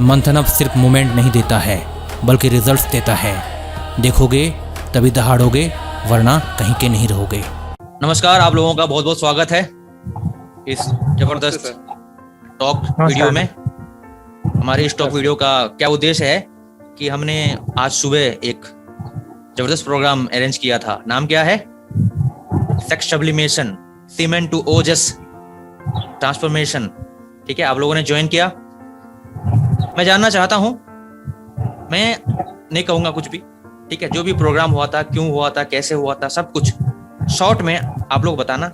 मंथन अब सिर्फ मूवमेंट नहीं देता है बल्कि रिजल्ट्स देता है। देखोगे तभी दहाड़ोगे, वरना कहीं के नहीं रहोगे। नमस्कार, आप लोगों का बहुत बहुत स्वागत है इस जबरदस्त टॉक वीडियो में। हमारे इस टॉक वीडियो का क्या उद्देश्य है कि हमने आज सुबह एक जबरदस्त प्रोग्राम अरेंज किया था। नाम क्या है? Sex sublimation, semen to ojas transformation. ठीक है, आप लोगों ने ज्वाइन किया। मैं जानना चाहता हूं, मैं नहीं कहूंगा कुछ भी, ठीक है, जो भी प्रोग्राम हुआ था, क्यों हुआ था, कैसे हुआ था, सब कुछ शॉर्ट में आप लोग बताना,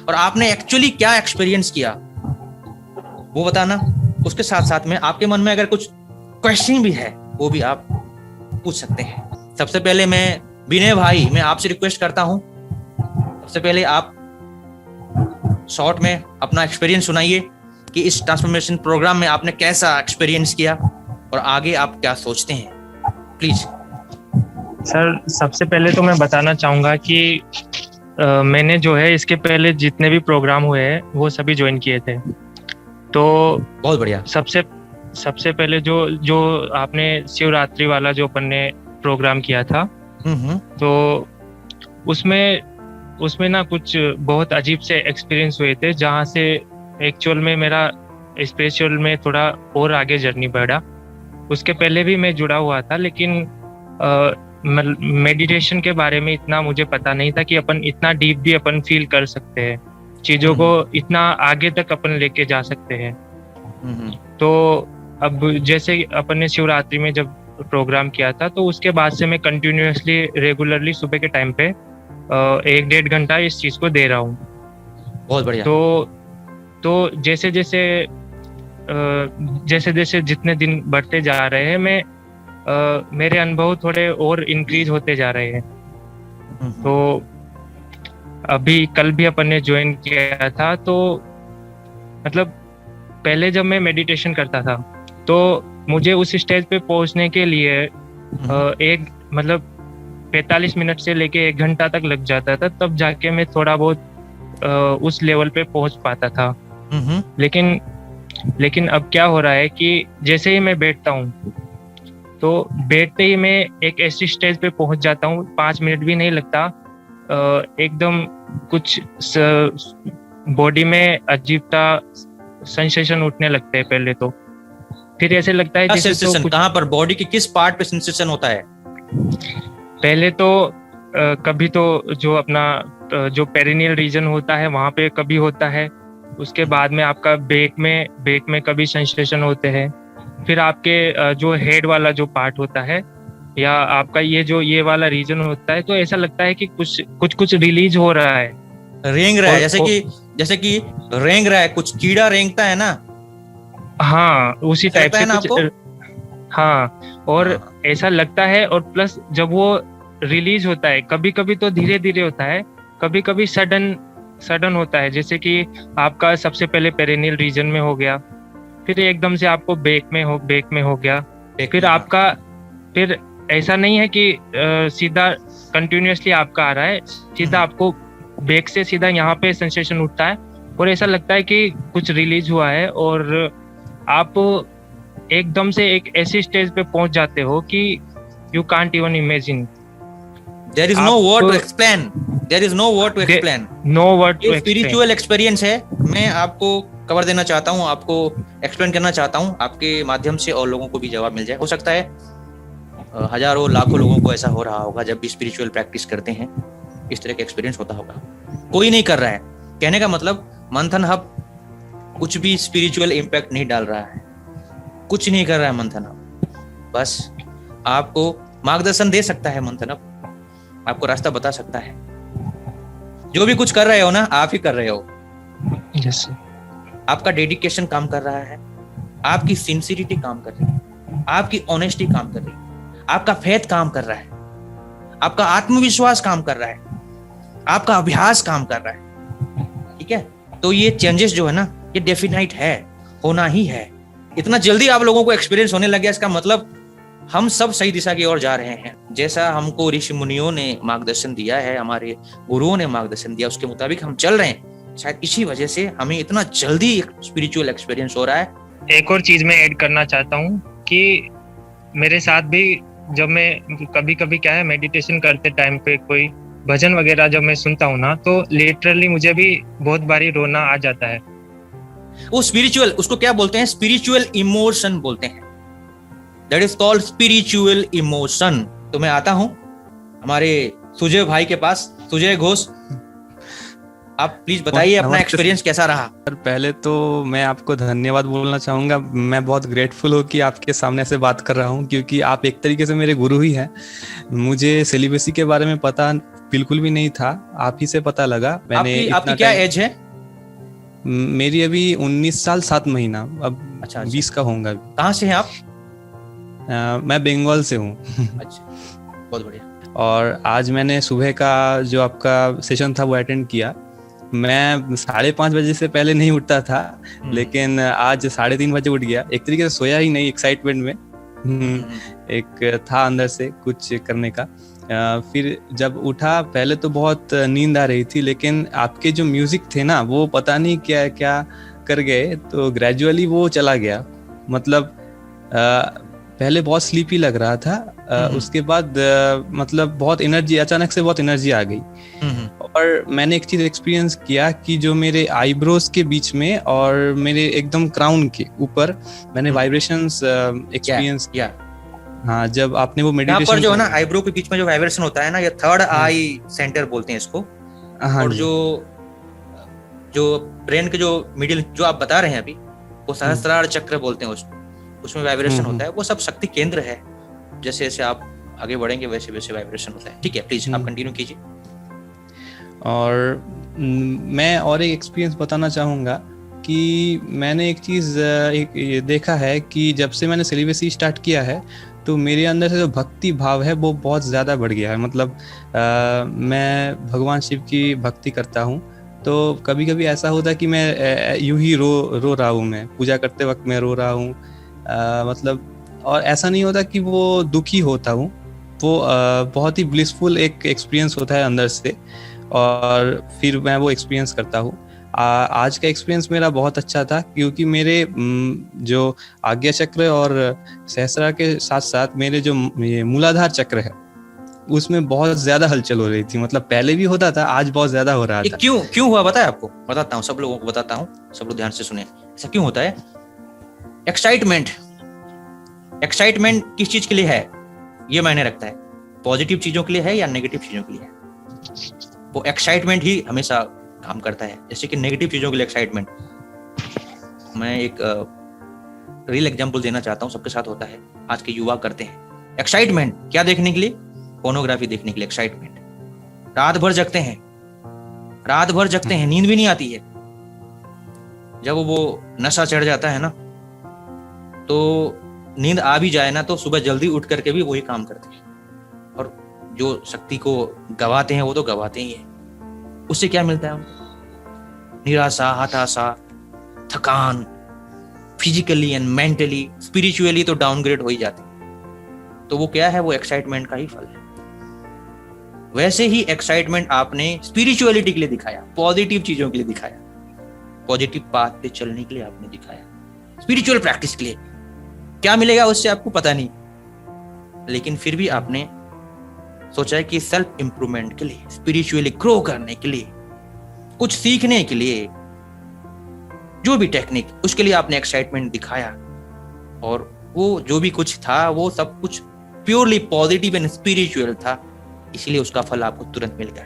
और आपने एक्चुअली क्या एक्सपीरियंस किया वो बताना। उसके साथ साथ में आपके मन में अगर कुछ क्वेश्चन भी है वो भी आप पूछ सकते हैं। सबसे पहले मैं विनय भाई, मैं आपसे रिक्वेस्ट करता हूं, सबसे पहले आप शॉर्ट में अपना एक्सपीरियंस सुनाइए कि इस ट्रांसफॉर्मेशन प्रोग्राम में आपने कैसा एक्सपीरियंस किया और आगे आप क्या सोचते हैं, प्लीज। सर, सबसे पहले तो मैं बताना चाहूँगा कि मैंने जो है इसके पहले जितने भी प्रोग्राम हुए हैं वो सभी ज्वाइन किए थे। तो बहुत बढ़िया। सबसे पहले जो आपने शिवरात्रि वाला जो अपन ने प्रोग्राम किया था, तो उसमें ना कुछ बहुत अजीब से एक्सपीरियंस हुए थे, जहाँ से एक्चुअल में मेरा स्पिरिचुअल में थोड़ा और आगे जर्नी बढ़ा। उसके पहले भी मैं जुड़ा हुआ था, लेकिन मेडिटेशन के बारे में इतना मुझे पता नहीं था कि अपन इतना डीप भी अपन फील कर सकते हैं, चीजों को इतना आगे तक अपन लेके जा सकते हैं। तो अब जैसे अपन ने शिवरात्रि में जब प्रोग्राम किया था, तो उसके बाद से मैं कंटिन्यूअसली रेगुलरली सुबह के टाइम पे 1-1.5 घंटा इस चीज को दे रहा हूँ। बहुत बढ़िया। तो जैसे जैसे जितने दिन बढ़ते जा रहे हैं, मेरे अनुभव थोड़े और इंक्रीज होते जा रहे हैं। तो अभी कल भी अपन ने ज्वाइन किया था, तो मतलब पहले जब मैं मेडिटेशन करता था तो मुझे उस स्टेज पे पहुंचने के लिए एक मतलब 45 मिनट से लेके 1 घंटा तक लग जाता था, तब जाके मैं थोड़ा बहुत उस लेवल पे पहुंच पाता था। लेकिन अब क्या हो रहा है कि जैसे ही मैं बैठता हूँ, तो बैठते ही मैं एक ऐसी स्टेज पे पहुंच जाता हूँ, 5 मिनट भी नहीं लगता, एकदम कुछ बॉडी में अजीबता सेंसेशन उठने लगते हैं पहले तो। फिर ऐसे लगता है जैसे तो कहाँ पर, बॉडी के किस पार्ट पे सेंसेशन होता है? पहले तो कभी तो जो अपना जो पेरिनियल रीजन होता है वहां पे कभी होता है, उसके बाद में आपका बैक में कभी सेंसेशन होते हैं, फिर आपके जो हेड वाला जो पार्ट होता है या आपका ये वाला रीजन होता है, तो ऐसा लगता है कि कुछ रिलीज हो रहा है, रेंग रहा है, जैसे कि रेंग रहा है, कुछ कीड़ा रेंगता है ना। हाँ, उसी टाइप से कुछ। हाँ, और ऐसा लगता है। और प्लस जब वो रिलीज होता है, कभी कभी तो धीरे धीरे होता है, कभी कभी सडन होता है, जैसे कि आपका सबसे पहले पेरिनियल रीजन में हो गया, फिर एकदम से आपको बैक में हो गया, फिर ऐसा नहीं है कि सीधा कंटिन्यूअसली आपका आ रहा है, सीधा आपको बैक से सीधा यहाँ पे सेंसेशन उठता है, और ऐसा लगता है कि कुछ रिलीज हुआ है, और आप एकदम से एक ऐसी स्टेज पे पहुंच जाते हो कि you can't even imagine. There is no word to explain. There is no word to explain. No word to explain. Spiritual experience है। मैं आपको कवर देना चाहता हूँ, आपको एक्सप्लेन करना चाहता हूँ, आपके माध्यम से और लोगों को भी जवाब मिल जाए। हो सकता है हजारों लाखों लोगों को ऐसा हो रहा होगा जब भी स्पिरिचुअल प्रैक्टिस करते हैं, इस तरह का एक्सपीरियंस होता होगा। कोई नहीं कर रहा है, कहने का मतलब मंथन हब कुछ भी स्पिरिचुअल इम्पैक्ट नहीं डाल रहा है, कुछ नहीं कर रहा है मंथन हब, बस आपको मार्गदर्शन दे सकता है। मंथन हब आपको रास्ता बता सकता है। जो भी कुछ कर रहे हो ना, आप ही कर रहे हो। yes. आपका डेडिकेशन काम कर रहा है, आपकी सिंसियरिटी काम कर रही है, आपकी ऑनेस्टी काम कर रही है, आपका फेथ काम कर रहा है, आपका आत्मविश्वास काम कर रहा है, आपका अभ्यास काम कर रहा है। ठीक है, तो ये चेंजेस जो है ना, ये डेफिनेट है, होना ही है। इतना जल्दी आप लोगों को एक्सपीरियंस होने लग गया, इसका मतलब हम सब सही दिशा की ओर जा रहे हैं। जैसा हमको ऋषि मुनियों ने मार्गदर्शन दिया है, हमारे गुरुओं ने मार्गदर्शन दिया, उसके मुताबिक हम चल रहे हैं। शायद इसी वजह से हमें इतना जल्दी स्पिरिचुअल एक्सपीरियंस हो रहा है। एक और चीज मैं ऐड करना चाहता हूँ कि मेरे साथ भी जब मैं कभी कभी क्या है मेडिटेशन करते टाइम पे कोई भजन वगैरह जब मैं सुनता हूँ ना, तो लिटरली मुझे भी बहुत बारी रोना आ जाता है। वो स्पिरिचुअल, उसको क्या बोलते हैं, स्पिरिचुअल इमोशन बोलते हैं, that is called spiritual emotion. तो मैं आता हूं हमारे सुजय भाई के पास। सुजय घोष, आप प्लीज बताइए अपना एक्सपीरियंस कैसा रहा। सर पहले तो मैं आपको धन्यवाद बोलना चाहूँगा। मैं बहुत ग्रेटफुल हूँ कि आपके सामने से बात कर रहा हूँ, क्योंकि आप एक तरीके से मेरे गुरु ही हैं। मुझे सेलिबेसी के बारे में पता बिल्कुल भी नहीं था, आप ही से पता लगा। मैंने आपकी क्या एज है? मेरी अभी 19 साल 7 महीना, अब अच्छा 20 का होऊंगा। कहाँ से हैं आप? मैं बंगाल से हूँ। अच्छा, बहुत बढ़िया। और आज मैंने सुबह का जो आपका सेशन था वो अटेंड किया। मैं 5:30 बजे से पहले नहीं उठता था, लेकिन आज 3:30 बजे उठ गया। एक तरीके से सोया ही नहीं, एक्साइटमेंट में एक था अंदर से कुछ करने का। फिर जब उठा, पहले तो बहुत नींद आ रही थी, लेकिन आपके जो म्यूजिक थे ना वो पता नहीं क्या क्या कर गए, तो ग्रेजुअली वो चला गया। मतलब पहले बहुत स्लीपी लग रहा था, उसके बाद मतलब बहुत एनर्जी, अचानक से बहुत एनर्जी आ गई। और मैंने एक चीज एक्सपीरियंस किया कि जो मेरे आईब्रोज के बीच में और मेरे एकदम क्राउन के ऊपर मैंने वाइब्रेशंस एक्सपीरियंस किया। हाँ, जब आपने वो मेडिटेशन, यहाँ पर जो है ना आईब्रो के बीच में जो वाइब्रेशन होता है ना, ये थर्ड आई सेंटर बोलते हैं इसको। और जो ब्रेन के जो मिडिल जो आप बता रहे हैं अभी, वो सहस्त्रार चक्र बोलते हैं उसको, उसमें वाइब्रेशन होता है। वो सब शक्ति केंद्र है। जैसे जैसे आप आगे बढ़ेंगे वैसे वैसे वाइब्रेशन होता है। ठीक है, प्लीज आप कंटिन्यू कीजिए। और मैं और एक एक्सपीरियंस बताना चाहूँगा कि मैंने एक चीज़ देखा है कि जब से मैंने सेलिबेसी स्टार्ट किया है, तो मेरे अंदर से जो भक्ति भाव है वो बहुत ज़्यादा बढ़ गया है। मतलब मैं भगवान शिव की भक्ति करता हूँ, तो कभी कभी ऐसा होता है कि मैं यूं ही रो रहा हूँ, मैं पूजा करते वक्त मैं रो रहा हूँ। मतलब, और ऐसा नहीं होता कि वो दुखी होता हूँ, वो बहुत ही ब्लिसफुल एक एक्सपीरियंस होता है अंदर से, और फिर मैं वो एक्सपीरियंस करता हूँ। आज का एक्सपीरियंस मेरा बहुत अच्छा था, क्योंकि मेरे जो आज्ञा चक्र और सहस्रार के साथ साथ मेरे जो मूलाधार चक्र है उसमें बहुत ज्यादा हलचल हो रही थी। मतलब पहले भी होता था, आज बहुत ज्यादा हो रहा था। क्यों हुआ बताया आपको? बताता हूँ, सब लोगों को बताता हूँ, सब लोग ध्यान से सुने। ऐसा क्यों होता है? एक्साइटमेंट किस चीज के लिए है ये मायने रखता है। पॉजिटिव चीजों के लिए है या नेगेटिव चीजों के लिए है। वो एक्साइटमेंट ही हमेशा काम करता है। जैसे कि नेगेटिव चीजों के लिए एक्साइटमेंट, मैं एक रियल एग्जांपल देना चाहता हूँ, सबके साथ होता है, आज के युवा करते हैं। एक्साइटमेंट क्या देखने के लिए? पोर्नोग्राफी देखने के लिए एक्साइटमेंट। रात भर जगते हैं, नींद भी नहीं आती है। जब वो नशा चढ़ जाता है ना, तो नींद आ भी जाए ना, तो सुबह जल्दी उठ करके भी वही काम करते हैं, और जो शक्ति को गवाते हैं वो तो गवाते ही हैं। उससे क्या मिलता है उनको? निराशा, हताशा, थकान, फिजिकली एंड मेंटली, स्पिरिचुअली तो डाउनग्रेड हो ही जाते हैं। तो वो क्या है? वो एक्साइटमेंट का ही फल है। वैसे ही एक्साइटमेंट आपने स्पिरिचुअलिटी के लिए दिखाया, पॉजिटिव चीजों के लिए दिखाया, पॉजिटिव पाथ पे चलने के लिए आपने दिखाया, स्पिरिचुअल प्रैक्टिस के लिए। क्या मिलेगा उससे आपको पता नहीं, लेकिन फिर भी आपने सोचा है कि सेल्फ इंप्रूवमेंट के लिए, स्पिरिचुअली ग्रो करने के लिए, कुछ सीखने के लिए, जो भी टेक्निक, उसके लिए आपने एक्साइटमेंट दिखाया। और वो जो भी कुछ था वो सब कुछ प्योरली पॉजिटिव एंड स्पिरिचुअल था, इसलिए उसका फल आपको तुरंत मिल गया।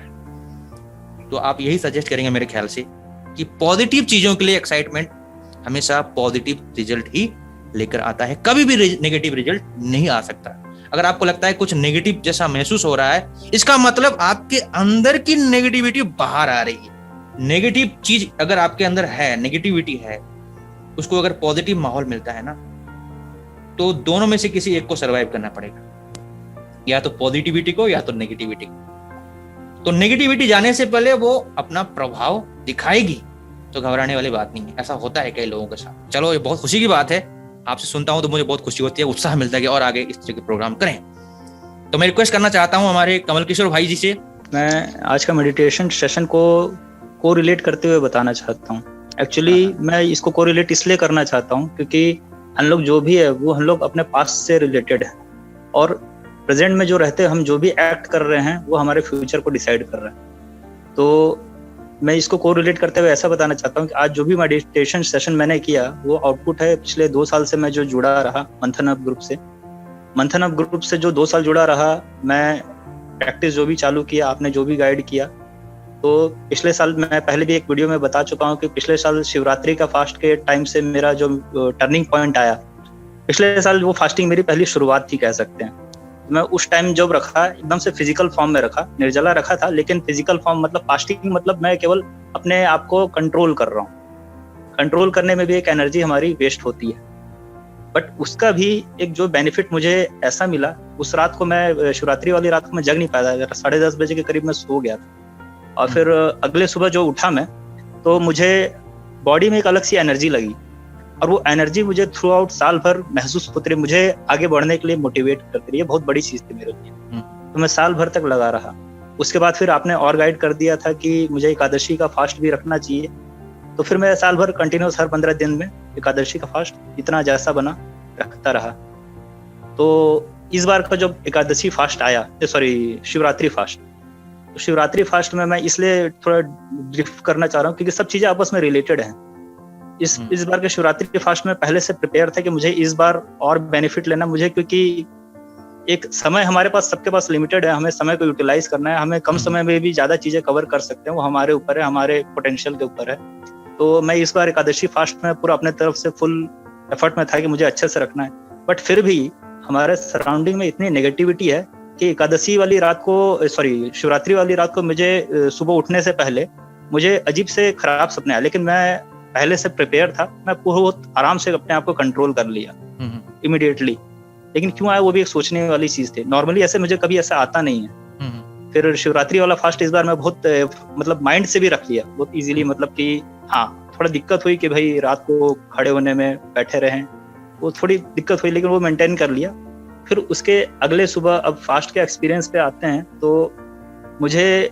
तो आप यही सजेस्ट करेंगे मेरे ख्याल से कि पॉजिटिव चीजों के लिए एक्साइटमेंट हमेशा पॉजिटिव रिजल्ट ही लेकर आता है, कभी भी नेगेटिव रिजल्ट नहीं आ सकता। अगर आपको लगता है कुछ नेगेटिव जैसा महसूस हो रहा है, इसका मतलब आपके अंदर की नेगेटिविटी बाहर आ रही है। नेगेटिव चीज अगर आपके अंदर है, नेगेटिविटी है, उसको अगर पॉजिटिव माहौल मिलता है ना, तो दोनों में से किसी एक को सर्वाइव करना पड़ेगा, या तो पॉजिटिविटी को या तो नेगेटिविटी को। तो नेगेटिविटी जाने से पहले वो अपना प्रभाव दिखाएगी, तो घबराने वाली बात नहीं है। ऐसा होता है कई लोगों के साथ। चलो, ये बहुत खुशी की बात है, आपसे सुनता हूं तो मुझे बहुत खुशी होती है, उत्साह मिलता है कि और आगे इस तरह के प्रोग्राम करें। तो मैं रिक्वेस्ट करना चाहता हूं हमारे कमल किशोर भाई जी से। मैं आज का मेडिटेशन सेशन को रिलेट करते हुए बताना चाहता हूं। एक्चुअली मैं इसको कोरिलेट इसलिए करना चाहता हूं क्योंकि हम लोग जो भी है वो हम लोग अपने पास्ट से रिलेटेड है, और प्रेजेंट में जो रहते हैं, हम जो भी एक्ट कर रहे हैं वो हमारे फ्यूचर को डिसाइड कर रहे हैं। तो मैं इसको को रिलेट करते हुए ऐसा बताना चाहता हूँ कि आज जो भी मेडिटेशन सेशन मैंने किया वो आउटपुट है पिछले 2 साल से मैं जो जुड़ा रहा मंथन अप ग्रुप से। मंथन अप ग्रुप से जो 2 साल जुड़ा रहा, मैं प्रैक्टिस जो भी चालू किया, आपने जो भी गाइड किया, तो पिछले साल मैं पहले भी एक वीडियो में बता चुका हूँ कि पिछले साल शिवरात्रि का फास्ट के टाइम से मेरा जो टर्निंग पॉइंट आया, पिछले साल वो फास्टिंग मेरी पहली शुरुआत थी कह सकते हैं। मैं उस टाइम जब रखा एकदम से फिजिकल फॉर्म में रखा, निर्जला रखा था, लेकिन फिजिकल फॉर्म मतलब फास्टिंग मतलब मैं केवल अपने आप को कंट्रोल कर रहा हूँ। कंट्रोल करने में भी एक एनर्जी हमारी वेस्ट होती है, बट उसका भी एक जो बेनिफिट मुझे ऐसा मिला, उस रात को मैं शिवरात्रि वाली रात को मैं जग नहीं पाया, 10:30 बजे के करीब मैं सो गया था। और फिर अगले सुबह जो उठा मैं, तो मुझे बॉडी में एक अलग सी एनर्जी लगी, और वो एनर्जी मुझे थ्रू आउट साल भर महसूस होती रही, मुझे आगे बढ़ने के लिए मोटिवेट करती रही। ये बहुत बड़ी चीज थी मेरे लिए, तो मैं साल भर तक लगा रहा। उसके बाद फिर आपने और गाइड कर दिया था कि मुझे एकादशी का फास्ट भी रखना चाहिए, तो फिर मैं साल भर कंटिन्यूस हर 15 दिन में एकादशी का फास्ट जितना जैसा बना रखता रहा। तो इस बार का जब एकादशी फास्ट आया, शिवरात्रि फास्ट, तो शिवरात्रि फास्ट में मैं इसलिए थोड़ा ड्रिफ्ट करना चाह रहा हूँ क्योंकि सब चीजें आपस में रिलेटेड हैं। इस बार के शिवरात्रि के फास्ट में पहले से प्रिपेयर था कि मुझे इस बार और बेनिफिट लेना मुझे, क्योंकि एक समय हमारे पास, सबके पास लिमिटेड है, हमें समय को यूटिलाइज करना है, हमें कम समय में भी ज्यादा चीजें कवर कर सकते हैं, वो हमारे ऊपर है, हमारे पोटेंशियल के ऊपर है। तो मैं इस बार एकादशी फास्ट में पूरा अपने तरफ से फुल एफर्ट में था कि मुझे अच्छे से रखना है, बट फिर भी हमारे सराउंडिंग में इतनी नेगेटिविटी है कि एकादशी वाली रात को, शिवरात्रि वाली रात को मुझे सुबह उठने से पहले मुझे अजीब से खराब सपने आए, लेकिन मैं पहले से प्रिपेयर था, मैं बहुत आराम से अपने आप को कंट्रोल कर लिया इमीडिएटली। लेकिन क्यों आया वो भी एक सोचने वाली चीज थी, नॉर्मली ऐसे मुझे कभी ऐसा आता नहीं है। फिर शिवरात्रि वाला फास्ट इस बार मैं बहुत मतलब माइंड से भी रख लिया बहुत इजीली, मतलब कि हाँ थोड़ा दिक्कत हुई कि भाई रात को खड़े होने में, बैठे रहें, वो थोड़ी दिक्कत हुई, लेकिन वो मेंटेन कर लिया। फिर उसके अगले सुबह अब फास्ट के एक्सपीरियंस पे आते हैं, तो मुझे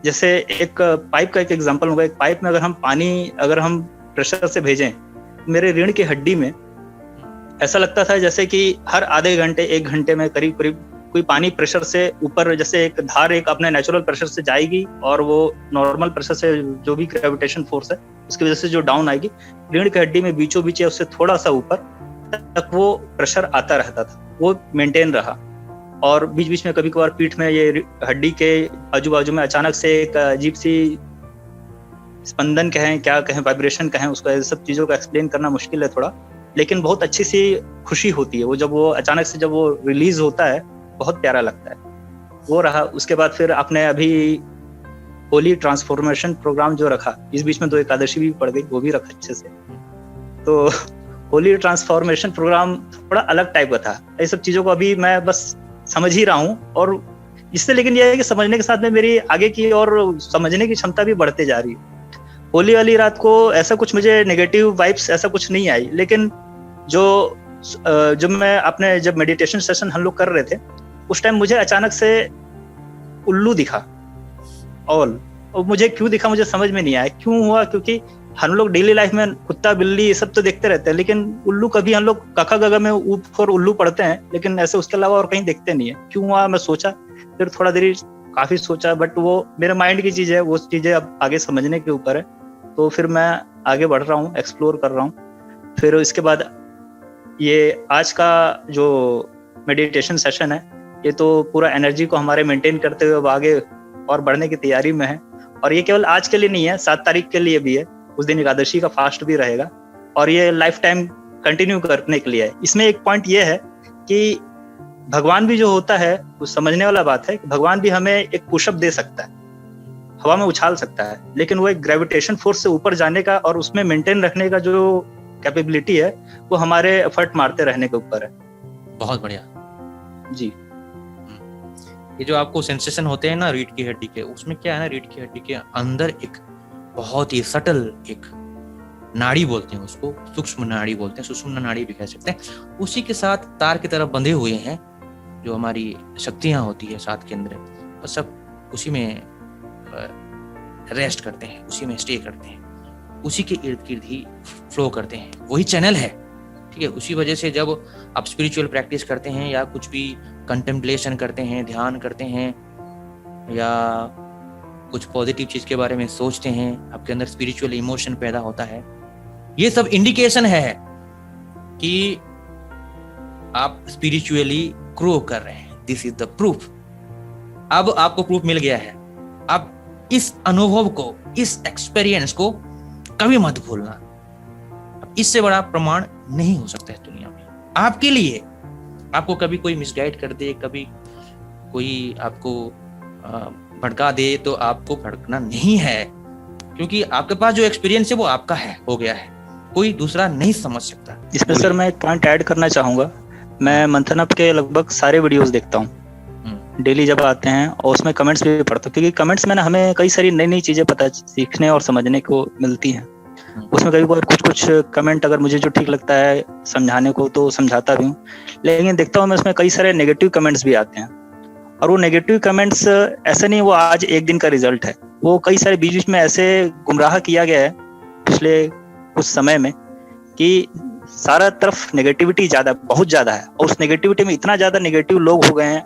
जैसे एक पाइप का एक एग्जांपल होगा, एक पाइप में अगर हम पानी अगर हम प्रेशर से भेजें, मेरे रीढ़ की हड्डी में ऐसा लगता था जैसे कि हर आधे घंटे 1 घंटे में करीब करीब कोई पानी प्रेशर से ऊपर, जैसे एक धार एक अपने नेचुरल प्रेशर से जाएगी और वो नॉर्मल प्रेशर से जो भी ग्रेविटेशन फोर्स है उसकी वजह से जो डाउन आएगी, रीढ़ की हड्डी में बीचों बीच उससे थोड़ा सा ऊपर तक वो प्रेशर आता रहता था, वो मेंटेन रहा। और बीच बीच में कभी कभार पीठ में, ये हड्डी के आजू बाजू में अचानक से एक अजीब सी स्पंदन कहें, क्या कहें, वाइब्रेशन कहें, उसको सब चीजों का एक्सप्लेन करना मुश्किल है थोड़ा, लेकिन बहुत अच्छी सी खुशी होती है वो, जब वो अचानक से जब वो रिलीज होता है बहुत प्यारा लगता है, वो रहा। उसके बाद फिर आपने अभी होली ट्रांसफॉर्मेशन प्रोग्राम जो रखा, इस बीच में 2 एकादशी भी पड़ गई, वो भी रखा अच्छे से। तो होली ट्रांसफॉर्मेशन प्रोग्राम थोड़ा अलग टाइप का था, ये सब चीजों को अभी मैं बस समझ ही रहा हूँ, और इससे लेकिन ये है कि समझने के साथ में मेरी आगे की और समझने की क्षमता भी बढ़ते जा रही है। होली वाली रात को ऐसा कुछ मुझे नेगेटिव वाइब्स ऐसा कुछ नहीं आई, लेकिन जब मैं अपने जब मेडिटेशन सेशन हम लोग कर रहे थे उस टाइम मुझे अचानक से उल्लू दिखा, और मुझे क्यों दिखा मुझे समझ में नहीं आया क्यों हुआ, क्योंकि हम लोग डेली लाइफ में कुत्ता बिल्ली ये सब तो देखते रहते हैं, लेकिन उल्लू कभी हम लोग काका गगा में ऊपर उल्लू पढ़ते हैं, लेकिन ऐसे उसके अलावा और कहीं देखते नहीं है। क्यों हुआ मैं सोचा, फिर थोड़ा देर काफी सोचा, बट वो मेरे माइंड की चीज है, वो चीजें अब आगे समझने के ऊपर है। तो फिर मैं आगे बढ़ रहा हूँ, एक्सप्लोर कर रहा हूँ। फिर इसके बाद ये आज का जो मेडिटेशन सेशन है, ये तो पूरा एनर्जी को हमारे मेंटेन करते हुए अब आगे और बढ़ने की तैयारी में है, और ये केवल आज के लिए नहीं है, 7 तारीख के लिए भी है, उस दिन एकादशी का फास्ट भी रहेगा, और ये लाइफ टाइम कंटिन्यू करने के लिए है। इसमें एक पॉइंट ये है कि भगवान भी जो होता है, वो समझने वाला बात है कि भगवान भी हमें एक पुशअप दे सकता है, हवा में उछाल सकता है, लेकिन वो एक ग्रेविटेशन फोर्स से ऊपर जाने का और उसमें मेंटेन रखने का जो कैपेबिलिटी है वो हमारे एफर्ट मारते रहने के ऊपर है। बहुत बढ़िया जी। ये जो आपको सेंसेशन होते हैं ना रीढ़ की हड्डी के, उसमें क्या है ना, रीढ़ की हड्डी के अंदर एक बहुत ही सटल एक नाड़ी बोलते हैं उसको, सूक्ष्म नाड़ी बोलते हैं, सुषुम्ना नाड़ी भी कह सकते हैं, उसी के साथ तार की तरफ बंधे हुए हैं जो हमारी शक्तियां होती है 7 केंद्र, और सब उसी में रेस्ट करते हैं, उसी में स्टे करते हैं, उसी के इर्द गिर्द ही फ्लो करते हैं, वही चैनल है, ठीक है। उसी वजह से जब आप स्पिरिचुअल प्रैक्टिस करते हैं या कुछ भी कंटेम्पलेशन करते हैं, ध्यान करते हैं या कुछ पॉजिटिव चीज के बारे में सोचते हैं, आपके अंदर स्पिरिचुअल इमोशन पैदा होता है। ये सब इंडिकेशन है कि आप स्पिरिचुअली ग्रो कर रहे हैं। This is the proof. अब आपको प्रूफ मिल गया है। अब इस अनुभव को, इस एक्सपीरियंस को कभी मत भूलना। अब इससे बड़ा प्रमाण नहीं हो सकता है दुनिया में आपके लिए। आपको कभी कोई मिसगाइड कर दे, कभी कोई आपको भड़का दे, तो आपको भड़कना नहीं है, क्योंकि आपके पास जो एक्सपीरियंस है वो आपका है, हो गया है, कोई दूसरा नहीं समझ सकता। इसमें सर मैं एक पॉइंट ऐड करना चाहूंगा। मैं मंथन अप के लगभग सारे वीडियोस देखता हूँ डेली जब आते हैं, और उसमें कमेंट्स भी पढ़ता हूँ, क्योंकि कमेंट्स में ना हमें कई सारी नई नई चीजें पता सीखने और समझने को मिलती हैं। उसमें कभी बार कुछ कमेंट अगर मुझे जो ठीक लगता है समझाने को तो समझाता भी हूँ, लेकिन देखता हूँ मैं उसमें कई सारे नेगेटिव कमेंट्स भी आते हैं। और वो नेगेटिव कमेंट्स ऐसे नहीं वो आज एक दिन का रिजल्ट है, वो कई सारे बीच में ऐसे गुमराह किया गया है पिछले कुछ समय में कि सारा तरफ नेगेटिविटी ज्यादा, बहुत ज्यादा है। और उस नेगेटिविटी में इतना ज्यादा नेगेटिव लोग हो गए हैं,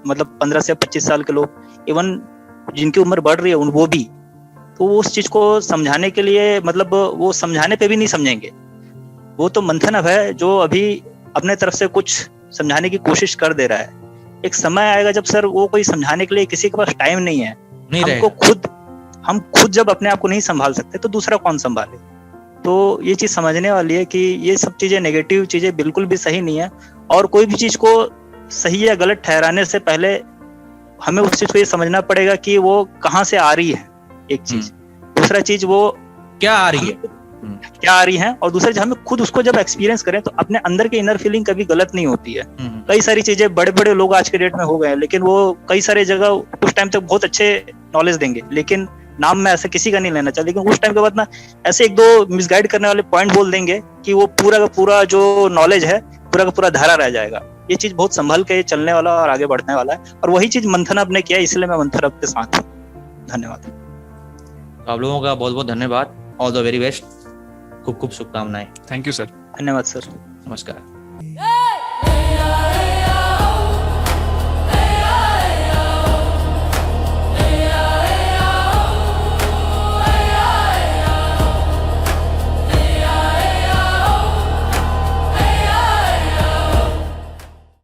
मतलब 15 से 25 साल के लोग, इवन जिनकी उम्र बढ़ रही है वो भी, तो वो उस चीज को समझाने के लिए, मतलब वो समझाने पे भी नहीं समझेंगे। वो तो मंथन अब है जो अभी अपने तरफ से कुछ समझाने की कोशिश कर दे रहा है। एक समय आएगा जब सर वो कोई समझाने के लिए किसी के पास टाइम नहीं है, हम खुद जब अपने आप को नहीं संभाल सकते तो दूसरा कौन संभाले। तो ये चीज समझने वाली है कि ये सब चीजें, नेगेटिव चीजें बिल्कुल भी सही नहीं है। और कोई भी चीज को सही या गलत ठहराने से पहले हमें उस चीज को ये समझना पड़ेगा कि वो कहाँ से आ रही है, एक चीज। दूसरा चीज वो क्या आ रही है, और दूसरा चीज हमें खुद उसको जब एक्सपीरियंस करें तो अपने अंदर की इनर फीलिंग कभी गलत नहीं होती है। कई सारी चीजें बड़े बड़े लोग आज के डेट में हो गए हैं, लेकिन वो कई सारे जगह उस टाइम तक बहुत अच्छे नॉलेज देंगे, लेकिन नाम में ऐसा किसी का नहीं लेना चाहिए, लेकिन उस टाइम के बाद ना ऐसे एक दो मिसगाइड करने वाले पॉइंट बोल देंगे कि वो पूरा का पूरा जो नॉलेज है पूरा का पूरा धारा रह जाएगा। ये चीज बहुत संभल के चलने वाला और आगे बढ़ने वाला है, और वही चीज मंथन अप ने किया, इसलिए मैं मंथन अप के साथ हूँ। धन्यवाद। आप लोगों का बहुत बहुत धन्यवाद। All the very best. खूब खूब शुभकामनाएं। Thank you sir. धन्यवाद सर। नमस्कार।